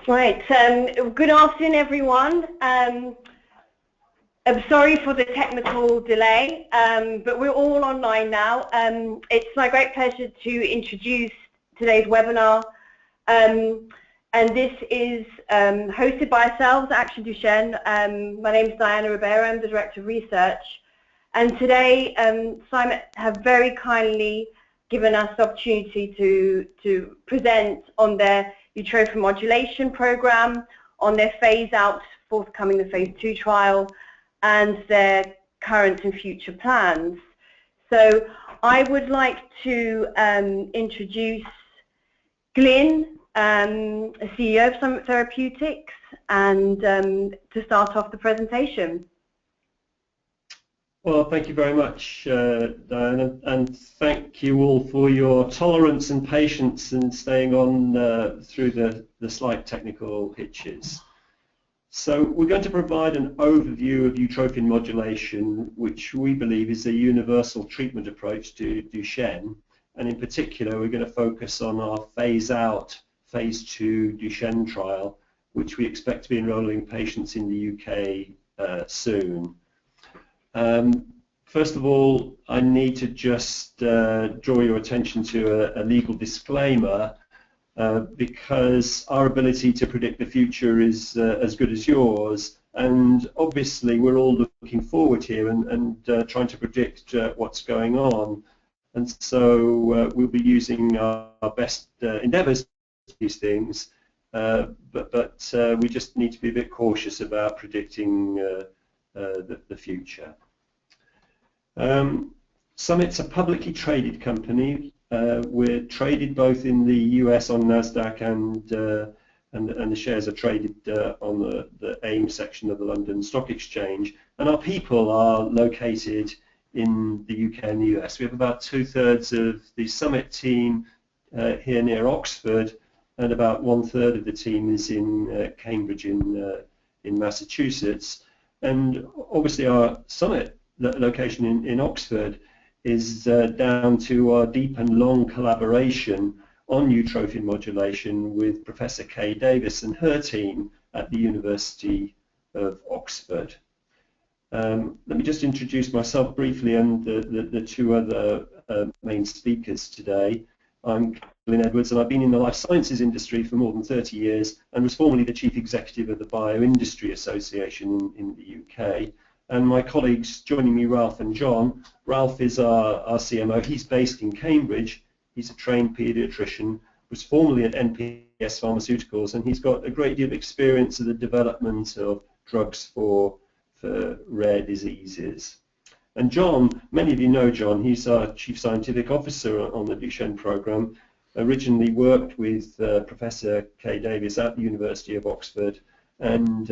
Right, good afternoon everyone. I'm sorry for the technical delay, but we're all online now. It's my great pleasure to introduce today's webinar, and this is hosted by ourselves, Action Duchenne. My name is Diana Ribeiro, I'm the Director of Research, and today Simon have very kindly given us the opportunity to present on their Utrophin modulation program, on their phase out forthcoming the phase 2 trial, and their current and future plans. So I would like to introduce Glyn, CEO of Summit Therapeutics, and to start off the presentation. Well, thank you very much, Diana, and thank you all for your tolerance and patience in staying on through the slight technical hitches. So we're going to provide an overview of Utrophin modulation, which we believe is a universal treatment approach to Duchenne, and in particular we're going to focus on our phase-out phase 2 Duchenne trial, which we expect to be enrolling patients in the UK soon. First of all, I need to just draw your attention to a legal disclaimer, because our ability to predict the future is as good as yours, and obviously we're all looking forward here and trying to predict what's going on, and so we'll be using our best endeavours to these things, but we just need to be a bit cautious about predicting the future. Summit's a publicly traded company. We're traded both in the US on NASDAQ and the shares are traded on the AIM section of the London Stock Exchange. And our people are located in the UK and the US. We have about 2/3 of the Summit team here near Oxford, and about 1/3 of the team is in Cambridge in Massachusetts. And obviously our Summit location in Oxford is down to our deep and long collaboration on Utrophin modulation with Professor Kay Davis and her team at the University of Oxford. Let me just introduce myself briefly and the two other main speakers today. I'm Glyn Edwards, and I've been in the life sciences industry for more than 30 years and was formerly the Chief Executive of the Bioindustry Association in the UK. And my colleagues joining me, Ralph and John. Ralph is our CMO. He's based in Cambridge. He's a trained paediatrician, was formerly at NPS Pharmaceuticals, and he's got a great deal of experience in the development of drugs for rare diseases. And John, many of you know John, he's our Chief Scientific Officer on the Duchenne program, originally worked with Professor Kay Davis at the University of Oxford, and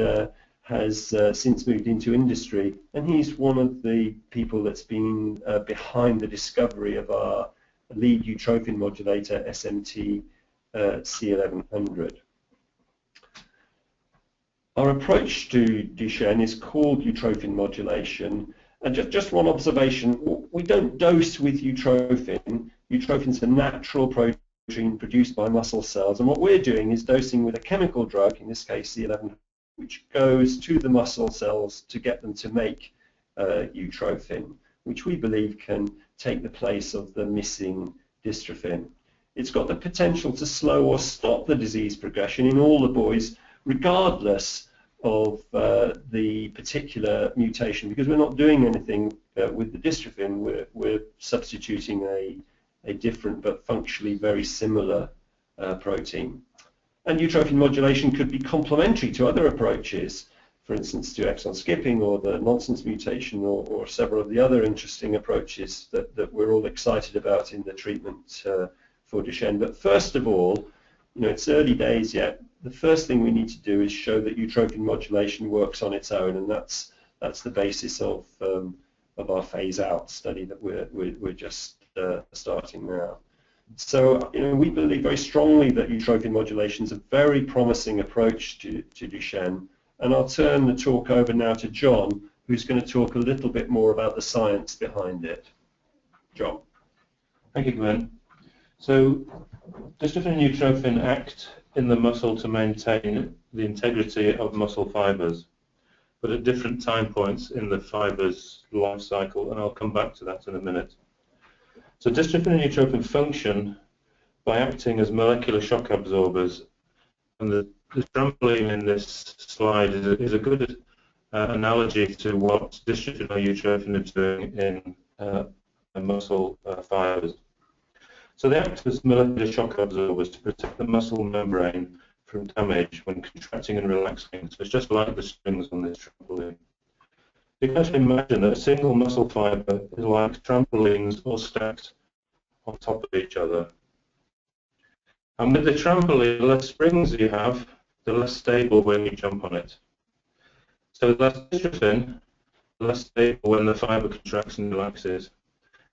has since moved into industry, and he's one of the people that's been behind the discovery of our lead Utrophin modulator, SMT-C1100. Our approach to Duchenne is called Utrophin modulation, and just one observation, we don't dose with Utrophin. Utrophin's a natural protein produced by muscle cells, and what we're doing is dosing with a chemical drug, in this case C1100, which goes to the muscle cells to get them to make Utrophin, which we believe can take the place of the missing dystrophin. It's got the potential to slow or stop the disease progression in all the boys, regardless of the particular mutation, because we're not doing anything with the dystrophin. We're substituting a different but functionally very similar protein. And Utrophin modulation could be complementary to other approaches, for instance to exon skipping or the nonsense mutation or several of the other interesting approaches that we're all excited about in the treatment for Duchenne. But first of all, it's early days yet. The first thing we need to do is show that Utrophin modulation works on its own, and that's the basis of our phase-out study that we're just starting now. So, we believe very strongly that Utrophin modulation is a very promising approach to Duchenne, and I'll turn the talk over now to John, who's going to talk a little bit more about the science behind it. John. Thank you, Glenn. So dystrophin and utrophin act in the muscle to maintain the integrity of muscle fibers, but at different time points in the fiber's life cycle, and I'll come back to that in a minute. So dystrophin and utrophin function by acting as molecular shock absorbers, and the trampoline in this slide is a good analogy to what dystrophin or utrophin are doing in muscle fibers. So they act as molecular shock absorbers to protect the muscle membrane from damage when contracting and relaxing. So it's just like the strings on this trampoline. You can actually imagine that a single muscle fiber is like trampolines all stacked on top of each other. And with the trampoline, the less springs you have, the less stable when you jump on it. So the less dystrophin, the less stable when the fiber contracts and relaxes.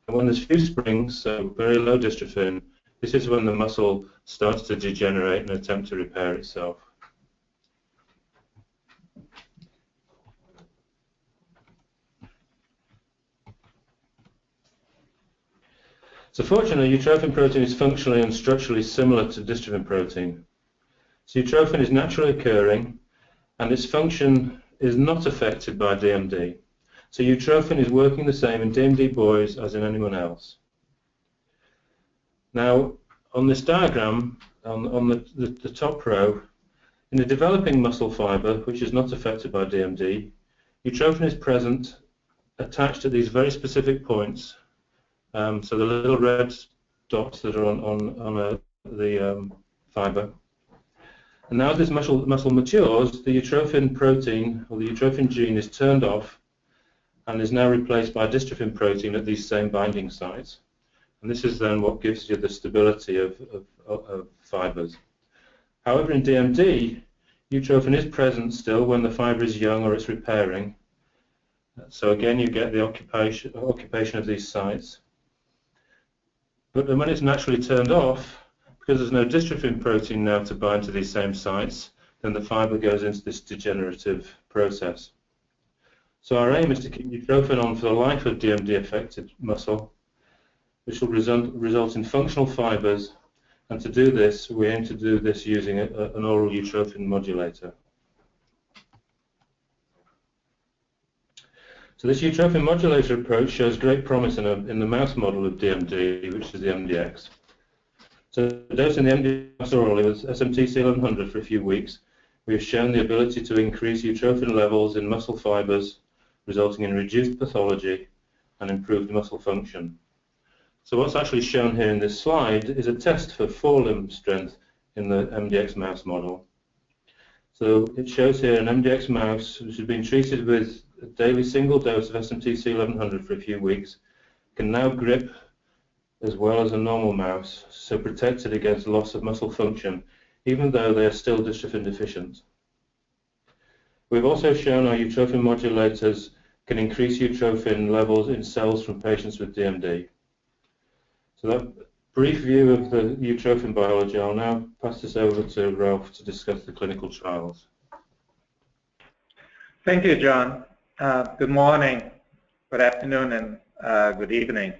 And when there's few springs, so very low dystrophin, this is when the muscle starts to degenerate and attempt to repair itself. So fortunately, utrophin protein is functionally and structurally similar to dystrophin protein. So utrophin is naturally occurring, and its function is not affected by DMD. So utrophin is working the same in DMD boys as in anyone else. Now, on this diagram, on the top row, in the developing muscle fiber, which is not affected by DMD, utrophin is present, attached at these very specific points. So the little red dots that are on the fiber. And now as this muscle matures, the utrophin protein, or the utrophin gene, is turned off and is now replaced by dystrophin protein at these same binding sites. And this is then what gives you the stability of fibers. However, in DMD, utrophin is present still when the fiber is young or it's repairing. So again, you get the occupation of these sites. But when it's naturally turned off, because there's no dystrophin protein now to bind to these same sites, then the fiber goes into this degenerative process. So our aim is to keep utrophin on for the life of DMD-affected muscle, which will result in functional fibers, and to do this, we aim to do this using an oral utrophin modulator. So this utrophin modulator approach shows great promise in the mouse model of DMD, which is the MDX. So dosing the MDX orally with smtc 1100 for a few weeks, we have shown the ability to increase utrophin levels in muscle fibers, resulting in reduced pathology and improved muscle function. So what's actually shown here in this slide is a test for forelimb strength in the MDX mouse model. So it shows here an MDX mouse which has been treated with a daily single dose of smtc 1100 for a few weeks, can now grip as well as a normal mouse, so protected against loss of muscle function, even though they are still dystrophin deficient. We've also shown our utrophin modulators can increase utrophin levels in cells from patients with DMD. So that brief view of the utrophin biology, I'll now pass this over to Ralph to discuss the clinical trials. Thank you, John. Good morning, good afternoon, and good evening.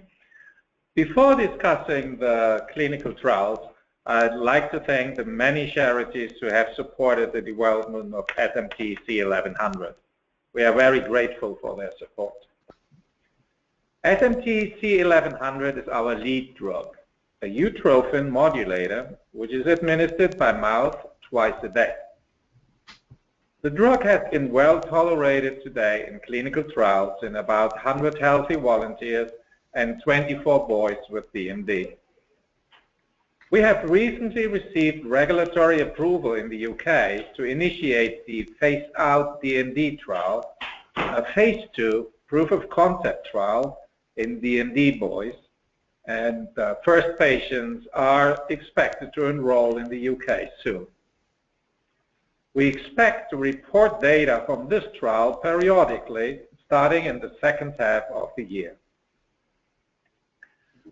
Before discussing the clinical trials, I'd like to thank the many charities who have supported the development of SMTC 1100. We are very grateful for their support. SMTC 1100 is our lead drug, a utrophin modulator, which is administered by mouth twice a day. The drug has been well tolerated today in clinical trials in about 100 healthy volunteers and 24 boys with DMD. We have recently received regulatory approval in the UK to initiate the Out DMD trial, a phase 2 proof of concept trial in DMD boys, and first patients are expected to enroll in the UK soon. We expect to report data from this trial periodically, starting in the second half of the year.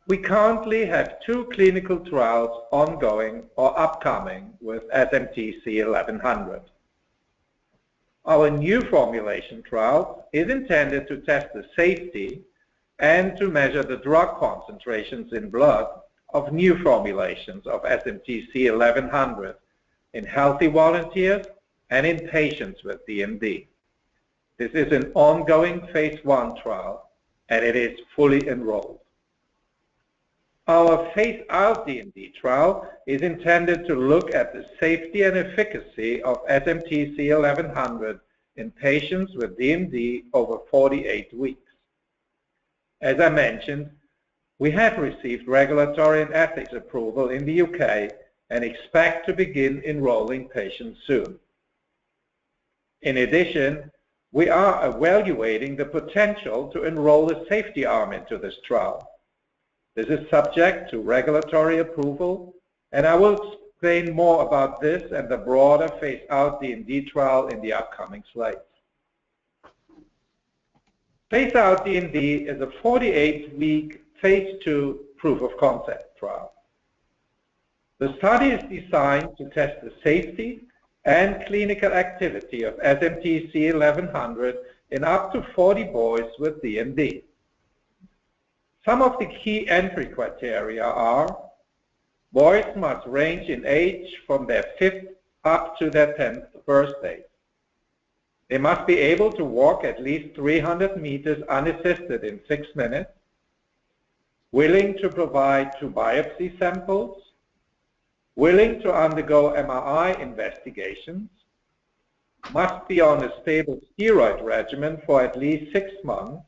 We currently have 2 clinical trials ongoing or upcoming with SMTC 1100. Our new formulation trial is intended to test the safety and to measure the drug concentrations in blood of new formulations of SMTC 1100 in healthy volunteers and in patients with DMD. This is an ongoing phase 1 trial, and it is fully enrolled. Our phase Out DMD trial is intended to look at the safety and efficacy of SMTC 1100 in patients with DMD over 48 weeks. As I mentioned, we have received regulatory and ethics approval in the UK and expect to begin enrolling patients soon. In addition, we are evaluating the potential to enroll a safety arm into this trial. This is subject to regulatory approval, and I will explain more about this and the broader phase Out DMD trial in the upcoming slides. Phase Out DMD is a 48-week phase 2 proof of concept trial. The study is designed to test the safety and clinical activity of SMTC 1100 in up to 40 boys with DMD. Some of the key entry criteria are: boys must range in age from their 5th up to their 10th birthday. They must be able to walk at least 300 meters unassisted in 6 minutes, willing to provide 2 biopsy samples, willing to undergo MRI investigations, must be on a stable steroid regimen for at least 6 months,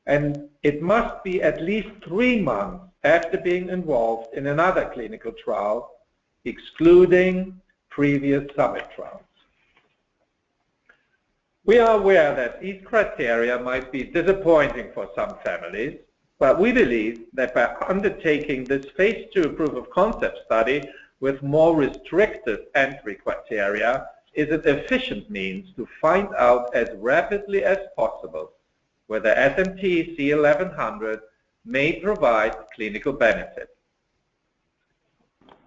and it must be at least 3 months after being involved in another clinical trial, excluding previous summit trials. We are aware that these criteria might be disappointing for some families, but we believe that by undertaking this phase 2 proof of concept study with more restricted entry criteria is an efficient means to find out as rapidly as possible whether SMTC 1100 may provide clinical benefit.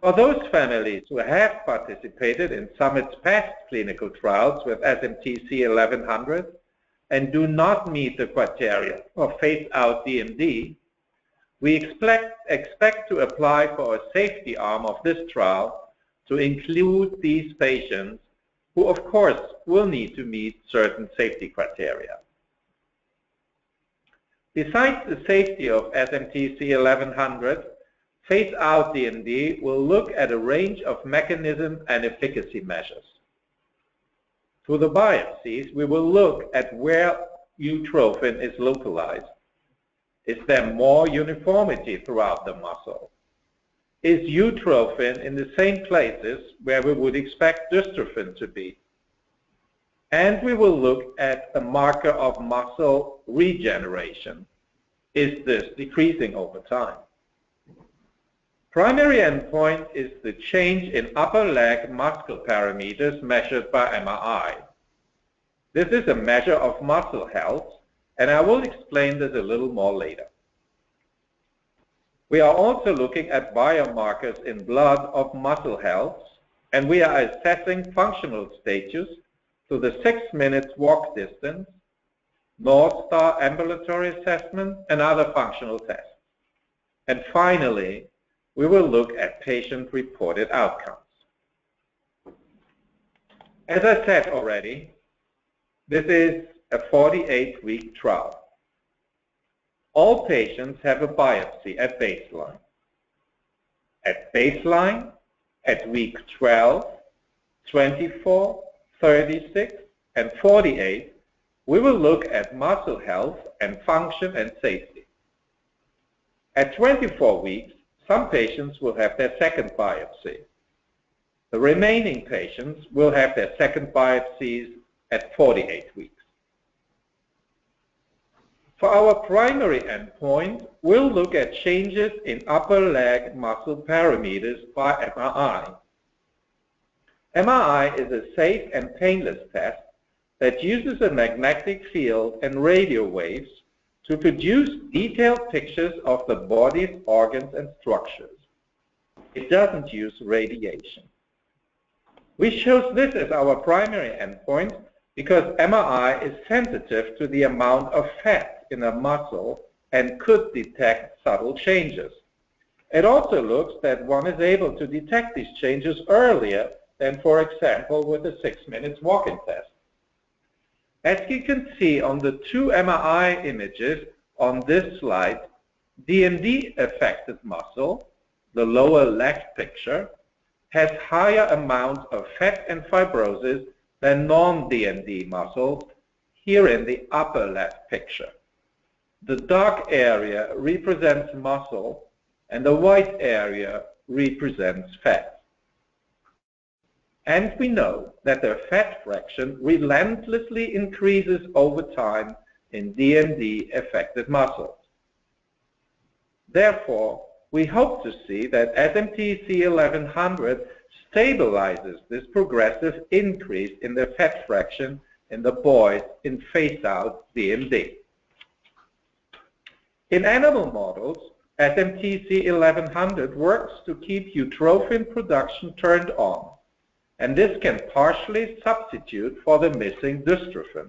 For those families who have participated in Summit's past clinical trials with SMTC 1100 and do not meet the criteria of phase Out DMD, we expect to apply for a safety arm of this trial to include these patients who, of course, will need to meet certain safety criteria. Besides the safety of SMTC 1100, phase Out DMD will look at a range of mechanisms and efficacy measures. Through the biopsies, we will look at where utrophin is localized. Is there more uniformity throughout the muscle? Is utrophin in the same places where we would expect dystrophin to be? And we will look at a marker of muscle regeneration. Is this decreasing over time? Primary endpoint is the change in upper leg muscle parameters measured by MRI. This is a measure of muscle health, and I will explain this a little more later. We are also looking at biomarkers in blood of muscle health, and we are assessing functional status through the 6 minutes walk distance, North Star ambulatory assessment, and other functional tests. And finally, we will look at patient-reported outcomes. As I said already, this is a 48-week trial. All patients have a biopsy at baseline. At baseline, at week 12, 24, 36, and 48, we will look at muscle health and function and safety. At 24 weeks, some patients will have their second biopsy. The remaining patients will have their second biopsies at 48 weeks. For our primary endpoint, we'll look at changes in upper leg muscle parameters by MRI. MRI is a safe and painless test that uses a magnetic field and radio waves to produce detailed pictures of the body's organs and structures. It doesn't use radiation. We chose this as our primary endpoint because MRI is sensitive to the amount of fat in a muscle and could detect subtle changes. It also looks that one is able to detect these changes earlier than, for example, with a 6-minute walk-in test. As you can see on the 2 MRI images on this slide, DMD-affected muscle, the lower left picture, has higher amounts of fat and fibrosis than non-DMD muscles, here in the upper left picture. The dark area represents muscle, and the white area represents fat. And we know that the fat fraction relentlessly increases over time in DMD-affected muscles. Therefore, we hope to see that SMTC 1100 stabilizes this progressive increase in the fat fraction in the boys in phase-out DMD. In animal models, SMTC 1100 works to keep utrophin production turned on, and this can partially substitute for the missing dystrophin.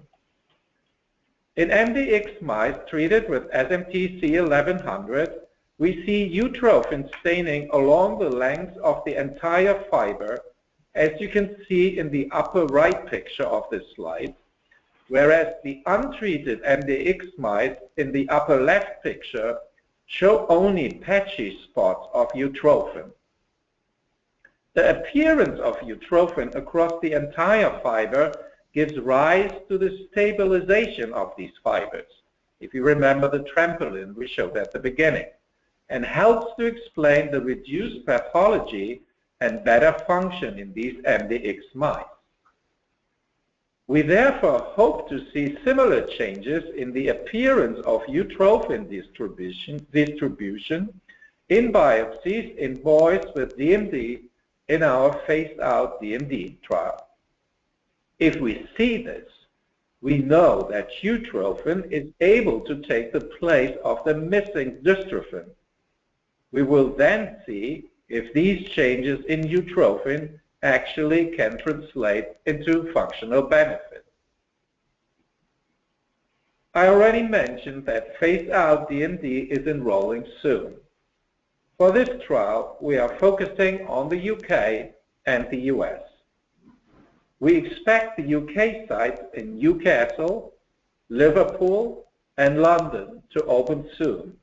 In MDX mice treated with SMTC 1100, we see utrophin staining along the length of the entire fiber, as you can see in the upper right picture of this slide, whereas the untreated MDX mice in the upper left picture show only patchy spots of utrophin. The appearance of utrophin across the entire fiber gives rise to the stabilization of these fibers, if you remember the trampoline we showed at the beginning, and helps to explain the reduced pathology and better function in these MDX mice. We therefore hope to see similar changes in the appearance of utrophin distribution in biopsies in boys with DMD in our phased-out DMD trial. If we see this, we know that utrophin is able to take the place of the missing dystrophin. We will then see if these changes in utrophin actually can translate into functional benefit. I already mentioned that phase-out DMD is enrolling soon. For this trial, we are focusing on the UK and the US. We expect the UK sites in Newcastle, Liverpool, and London to open soon,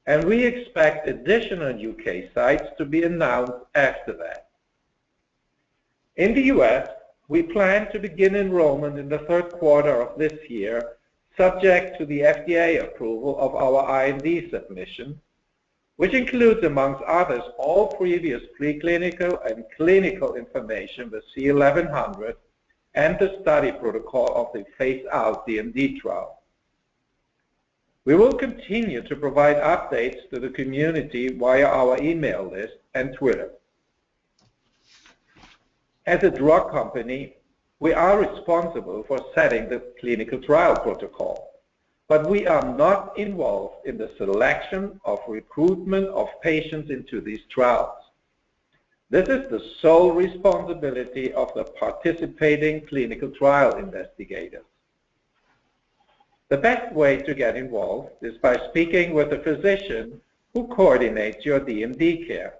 and we expect additional UK sites to be announced after that. In the US, we plan to begin enrollment in the third quarter of this year, subject to the FDA approval of our IND submission, which includes, amongst others, all previous preclinical and clinical information with C1100 and the study protocol of the phase-out DMD trial. We will continue to provide updates to the community via our email list and Twitter. As a drug company, we are responsible for setting the clinical trial protocol, but we are not involved in the selection of recruitment of patients into these trials. This is the sole responsibility of the participating clinical trial investigators. The best way to get involved is by speaking with a physician who coordinates your DMD care.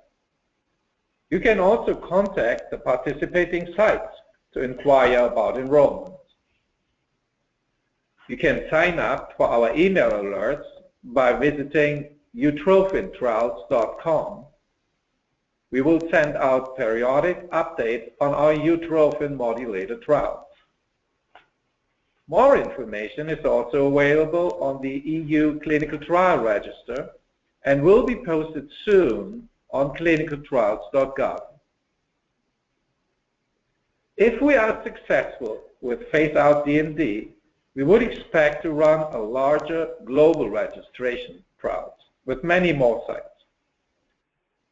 You can also contact the participating sites to inquire about enrollment. You can sign up for our email alerts by visiting utrophintrials.com. We will send out periodic updates on our utrophin modulator trials. More information is also available on the EU Clinical Trial Register and will be posted soon on clinicaltrials.gov. If we are successful with phase-out DMD, we would expect to run a larger global registration trials with many more sites.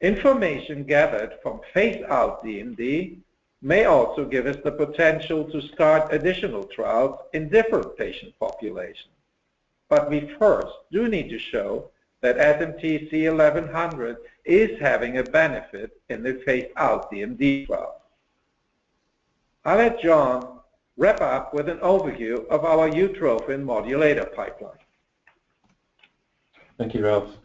Information gathered from phase-out DMD may also give us the potential to start additional trials in different patient populations. But we first do need to show that SMTC 1100 is having a benefit in the phase-out DMD trial. I'll let John wrap up with an overview of our utrophin modulator pipeline. Thank you, Ralph.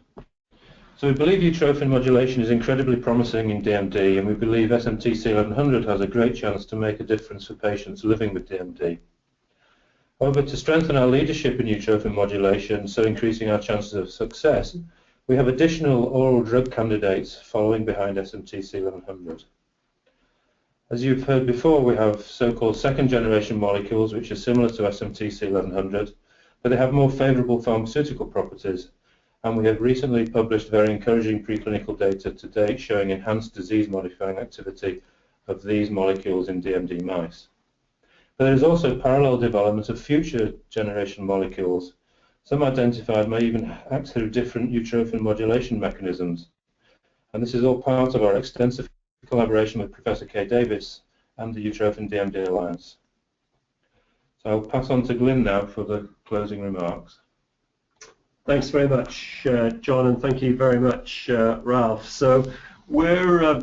So we believe utrophin modulation is incredibly promising in DMD, and we believe smtc 1100 has a great chance to make a difference for patients living with DMD. However, to strengthen our leadership in utrophin modulation, so increasing our chances of success, we have additional oral drug candidates following behind smtc 1100. As you've heard before, we have so-called second-generation molecules which are similar to smtc 1100, but they have more favorable pharmaceutical properties, and we have recently published very encouraging preclinical data to date showing enhanced disease-modifying activity of these molecules in DMD mice. But there is also parallel development of future generation molecules. Some identified may even act through different utrophin modulation mechanisms, and this is all part of our extensive collaboration with Professor Kay Davis and the Utrophin DMD Alliance. So I'll pass on to Glyn now for the closing remarks. Thanks very much, John, and thank you very much, Ralph. So we're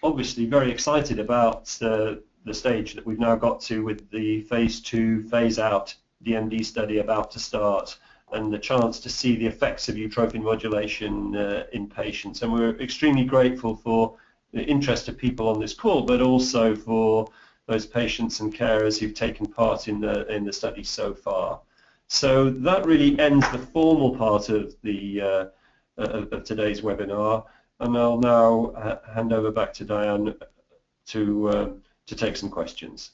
obviously very excited about the stage that we've now got to with the phase 2 phase-out DMD study about to start, and the chance to see the effects of utrophin modulation in patients. And we're extremely grateful for the interest of people on this call, but also for those patients and carers who've taken part in the study so far. So that really ends the formal part of the of today's webinar, and I'll now hand over back to Diane to take some questions.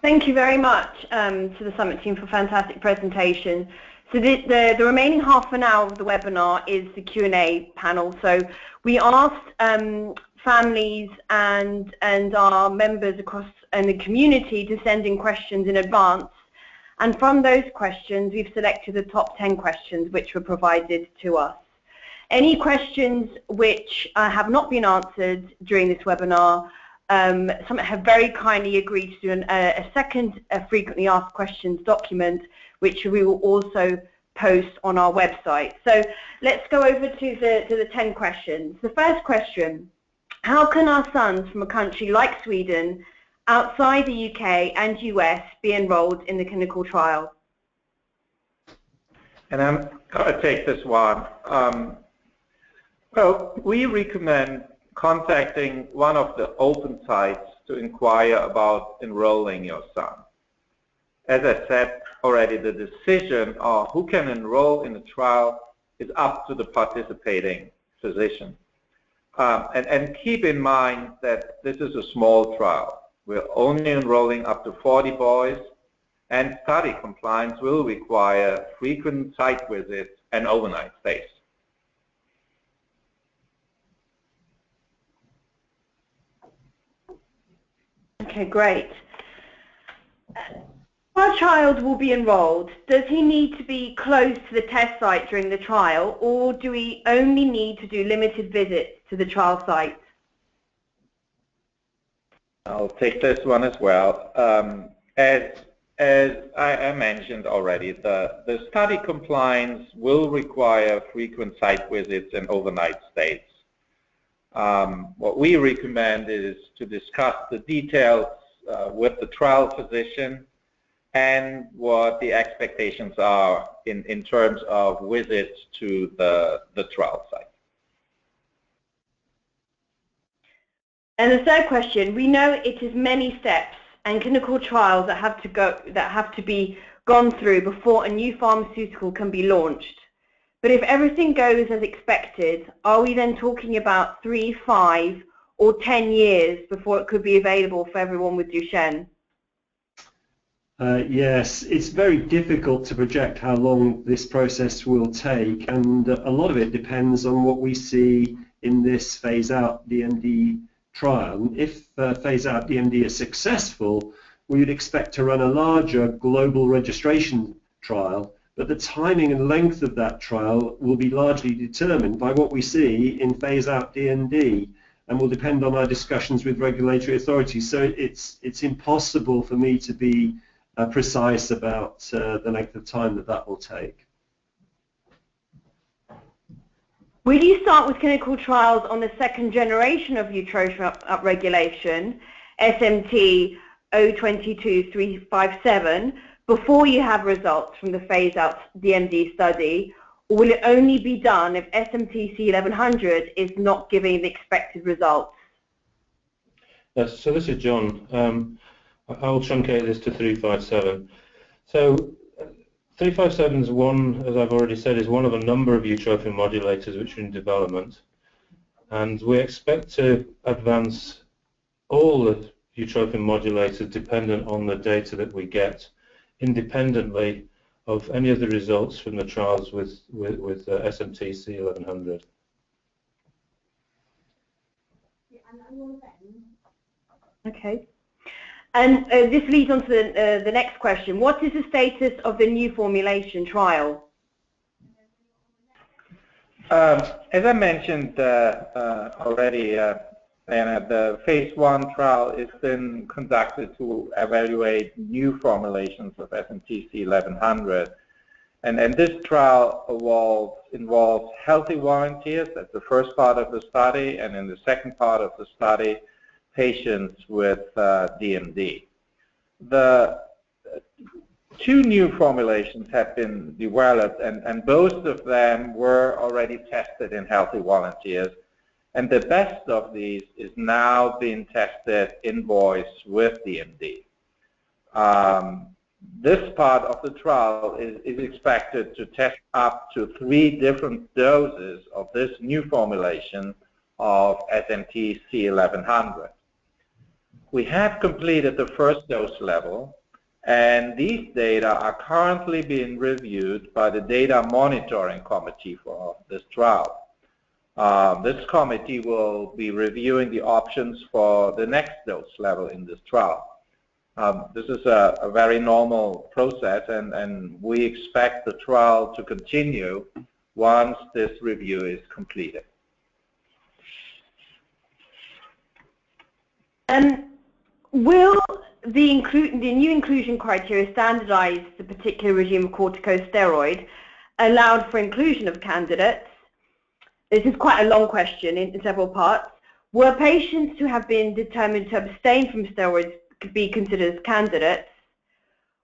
Thank you very much to the Summit team for a fantastic presentation. So the remaining half an hour of the webinar is the Q&A panel. So we asked families and our members across in the community to send in questions in advance. And from those questions, we've selected the top 10 questions which were provided to us. Any questions which have not been answered during this webinar, some have very kindly agreed to do a second frequently asked questions document, which we will also post on our website. So let's go over to the 10 questions. The first question: how can our sons from a country like Sweden, outside the UK and US, be enrolled in the clinical trial? And I'm going to take this one. Well, we recommend contacting one of the open sites to inquire about enrolling your son. As I said already, the decision of who can enroll in the trial is up to the participating physician. And keep in mind that this is a small trial. We're only enrolling up to 40 boys, and study compliance will require frequent site visits and overnight stays. Okay, great. Our child will be enrolled. Does he need to be close to the test site during the trial, or do we only need to do limited visits to the trial site? I'll take this one as well. As I mentioned already, the study compliance will require frequent site visits and overnight stays. What we recommend is to discuss the details with the trial physician and what the expectations are in terms of visits to the trial site. And the third question: we know it is many steps and clinical trials that have to be gone through before a new pharmaceutical can be launched. But if everything goes as expected, are we then talking about 3, 5, or 10 years before it could be available for everyone with Duchenne? Yes, it's very difficult to project how long this process will take, and a lot of it depends on what we see in this phase-out DMD trial. If phase-out DMD is successful, we would expect to run a larger global registration trial, but the timing and length of that trial will be largely determined by what we see in phase-out DMD, and will depend on our discussions with regulatory authorities. So it's impossible for me to be precise about the length of time that will take. Will you start with clinical trials on the second generation of utrophin upregulation, SMT 022357, before you have results from the phase-out DMD study, or will it only be done if SMTC 1100 is not giving the expected results? So this is John. I'll truncate this to 357. So 357 is one, as I've already said, is one of a number of utrophin modulators which are in development, and we expect to advance all the utrophin modulators dependent on the data that we get, independently of any of the results from the trials with SMTC 1100. Okay. And this leads on to the next question. What is the status of the new formulation trial? As I mentioned already, Anna, the phase 1 trial has been conducted to evaluate new formulations of SMTC 1100. And this trial involves healthy volunteers. That's the first part of the study. And in the second part of the study, patients with DMD. The two new formulations have been developed, and both of them were already tested in healthy volunteers. And the best of these is now being tested in boys with DMD. This part of the trial is expected to test up to 3 different doses of this new formulation of SMTC 1100. We have completed the first dose level, and these data are currently being reviewed by the Data Monitoring Committee for this trial. This committee will be reviewing the options for the next dose level in this trial. This is a very normal process, and we expect the trial to continue once this review is completed. Will the new inclusion criteria standardize the particular regime of corticosteroid allowed for inclusion of candidates? This is quite a long question in several parts. Were patients who have been determined to abstain from steroids be considered as candidates?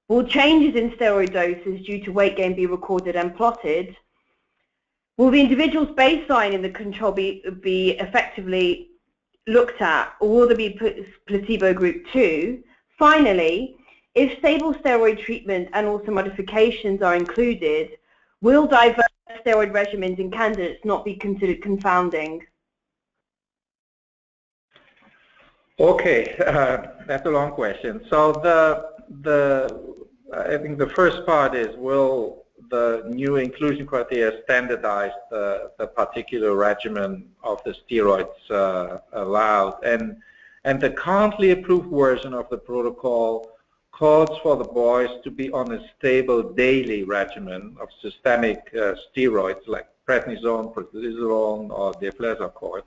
Will changes in steroid doses due to weight gain be recorded and plotted? Will the individual's baseline in the control be effectively looked at, or will there be placebo group 2? Finally, if stable steroid treatment and also modifications are included, will diverse steroid regimens in candidates not be considered confounding? Okay, that's a long question. So I think the first part is, will the new inclusion criteria standardize the particular regimen of the steroids allowed? And the currently approved version of the protocol calls for the boys to be on a stable daily regimen of systemic steroids like prednisone, prednisolone, or deflazacort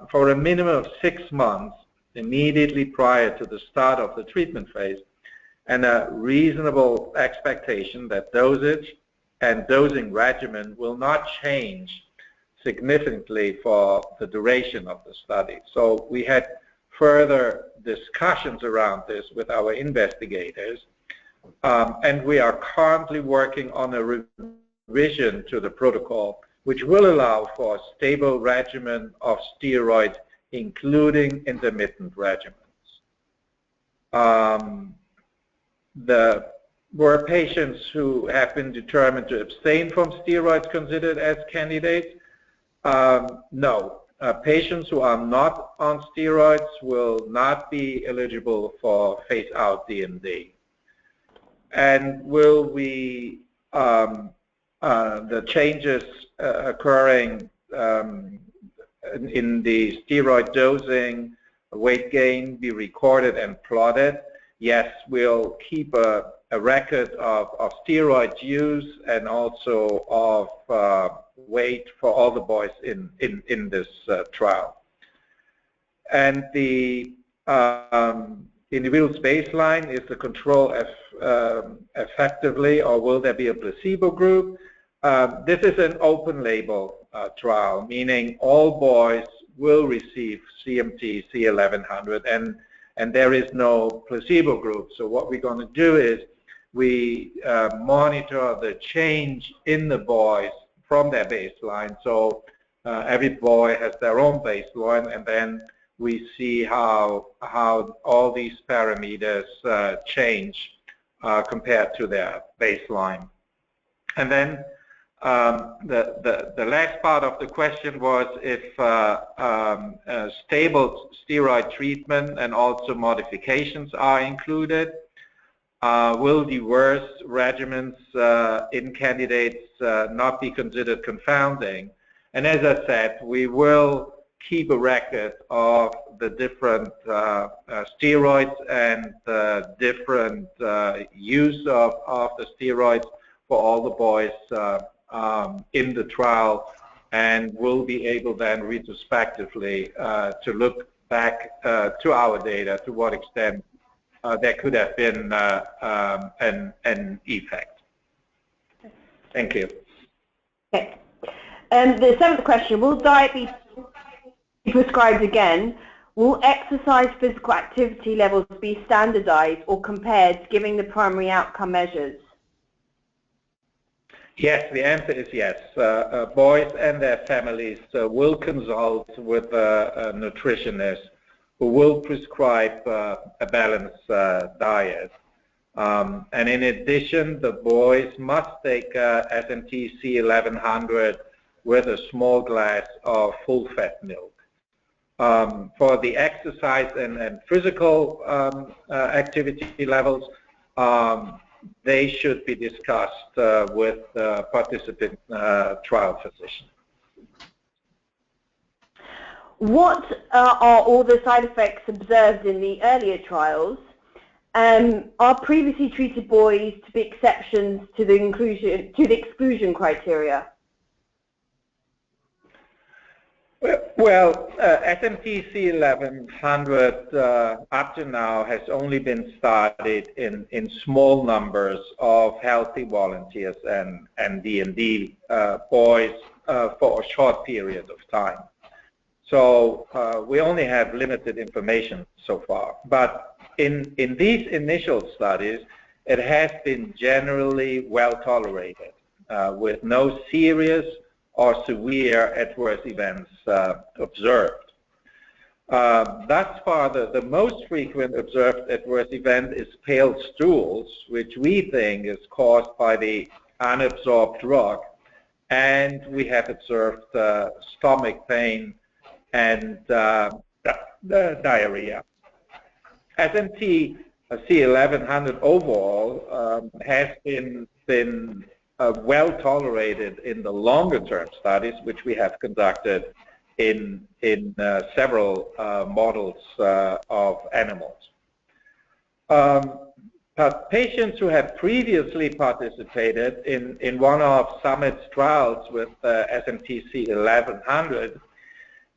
for a minimum of 6 months immediately prior to the start of the treatment phase, and a reasonable expectation that dosage and dosing regimen will not change significantly for the duration of the study. So we had further discussions around this with our investigators, and we are currently working on a revision to the protocol which will allow for a stable regimen of steroids, including intermittent regimens. Were patients who have been determined to abstain from steroids considered as candidates? No. Patients who are not on steroids will not be eligible for phase-out DMD. And will we, the changes occurring in the steroid dosing, weight gain, be recorded and plotted? Yes, we'll keep a record of steroid use and also of weight for all the boys in this trial. And the individual's baseline, is the control effectively, or will there be a placebo group? This is an open label trial, meaning all boys will receive CMT C1100, and there is no placebo group. So what we're going to do is we monitor the change in the boys from their baseline. So every boy has their own baseline, and then we see how all these parameters change compared to their baseline. And then the last part of the question was if stable steroid treatment and also modifications are included. Will diverse regimens in candidates not be considered confounding? And as I said, we will keep a record of the different steroids and the different use of the steroids for all the boys in the trial, and we'll be able then retrospectively to look back to our data to what extent there could have been an effect. Thank you. Okay. The seventh question, will diet be prescribed again? Will exercise physical activity levels be standardized or compared, giving the primary outcome measures? Yes, the answer is yes. Boys and their families will consult with a nutritionist who will prescribe a balanced diet. And in addition, the boys must take SMTC 1100 with a small glass of full-fat milk. For the exercise and physical activity levels, they should be discussed with the participant trial physician. What are all the side effects observed in the earlier trials? Are previously treated boys to be exceptions to the exclusion criteria? Well, SMTC 1100 up to now has only been studied in small numbers of healthy volunteers and DMD boys for a short period of time. So we only have limited information so far. But in these initial studies, it has been generally well tolerated with no serious or severe adverse events observed. Thus far, the most frequent observed adverse event is pale stools, which we think is caused by the unabsorbed drug, and we have observed stomach pain and diarrhea. SMTC 1100 overall has been well tolerated in the longer term studies, which we have conducted in several models of animals. But patients who have previously participated in one of Summit's trials with SMTC 1100,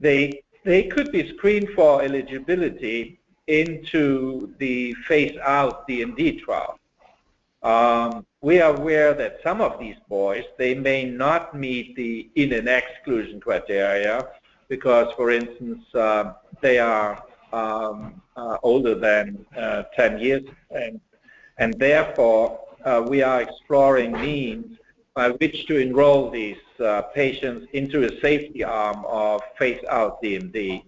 they could be screened for eligibility into the phase-out DMD trial. We are aware that some of these boys, they may not meet the in- and exclusion criteria because, for instance, they are older than 10 years, and therefore we are exploring means by which to enroll these patients into a safety arm of phase-out DMD.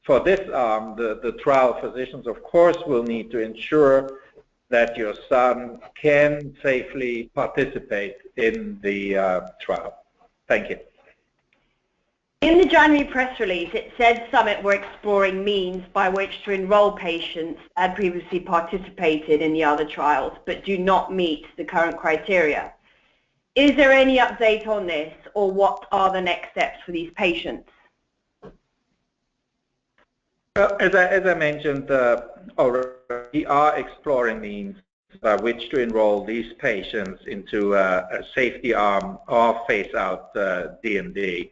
For this arm, the trial physicians, of course, will need to ensure that your son can safely participate in the trial. Thank you. In the January press release, it said Summit were exploring means by which to enroll patients that had previously participated in the other trials but do not meet the current criteria. Is there any update on this, or what are the next steps for these patients? Well, as I mentioned already, we are exploring means by which to enroll these patients into a safety arm of phase-out DMD.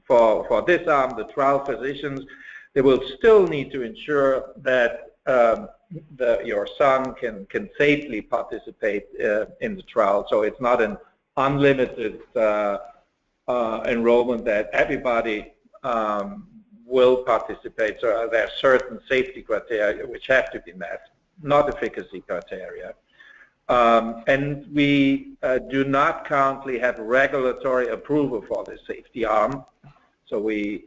For this arm, the trial physicians, they will still need to ensure that your son can safely participate in the trial. So it's not an unlimited enrollment that everybody will participate. So there are certain safety criteria which have to be met. not efficacy criteria. And we do not currently have regulatory approval for the safety arm. So we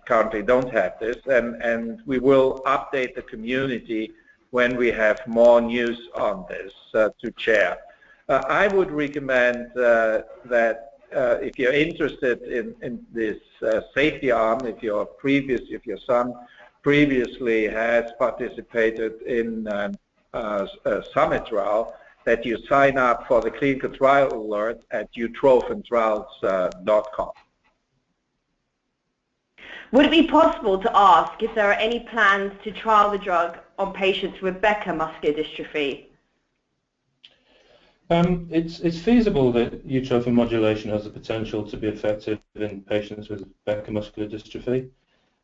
currently don't have this, and we will update the community when we have more news on this to share. I would recommend that if you're interested in this safety arm, if your son previously has participated in a summit trial, that you sign up for the clinical trial alert at utrophintrials.com. Would it be possible to ask if there are any plans to trial the drug on patients with Becker muscular dystrophy? It's feasible that utrophin modulation has the potential to be effective in patients with Becker muscular dystrophy.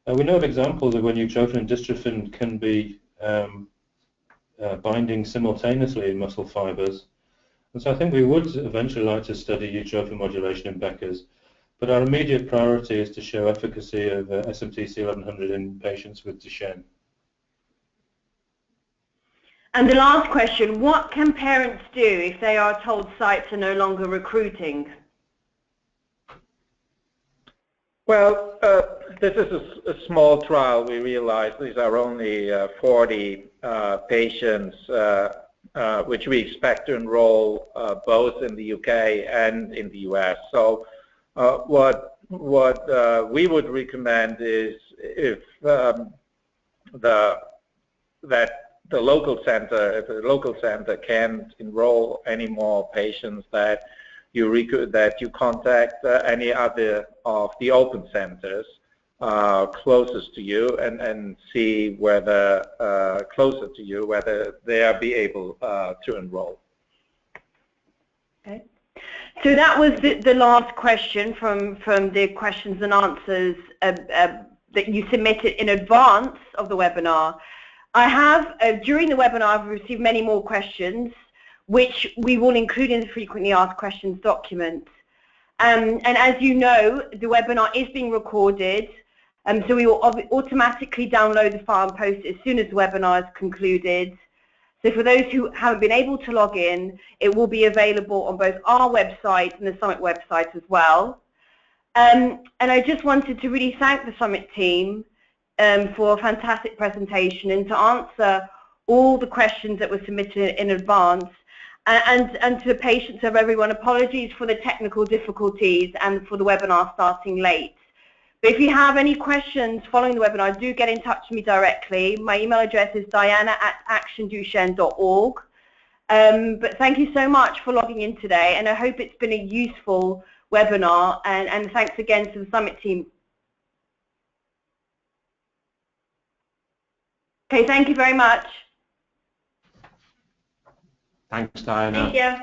We know of examples of when utrophin and dystrophin can be binding simultaneously in muscle fibers. And so I think we would eventually like to study utrophin modulation in Becker's. But our immediate priority is to show efficacy of smtc 1100 in patients with Duchenne. And the last question, what can parents do if they are told sites are no longer recruiting? Well, this is a small trial. We realize these are only 40 patients, which we expect to enroll both in the UK and in the US. So what we would recommend is if the local center can't enroll any more patients, that you contact any other of the open centers closest to you and see whether closer to you whether they are be able to enroll. Okay. So that was the last question from the questions and answers that you submitted in advance of the webinar. I have, during the webinar, I've received many more questions, which we will include in the frequently asked questions document. And as you know, the webinar is being recorded, so we will automatically download the file and post it as soon as the webinar is concluded. So for those who haven't been able to log in, it will be available on both our website and the Summit website as well. And I just wanted to really thank the Summit team for a fantastic presentation and to answer all the questions that were submitted in advance. And to the patience of everyone, apologies for the technical difficulties and for the webinar starting late. But if you have any questions following the webinar, do get in touch with me directly. My email address is diana@actionduchenne.org. But thank you so much for logging in today, and I hope it's been a useful webinar, and thanks again to the Summit team. Okay, thank you very much. Thanks, Diana. Thank you.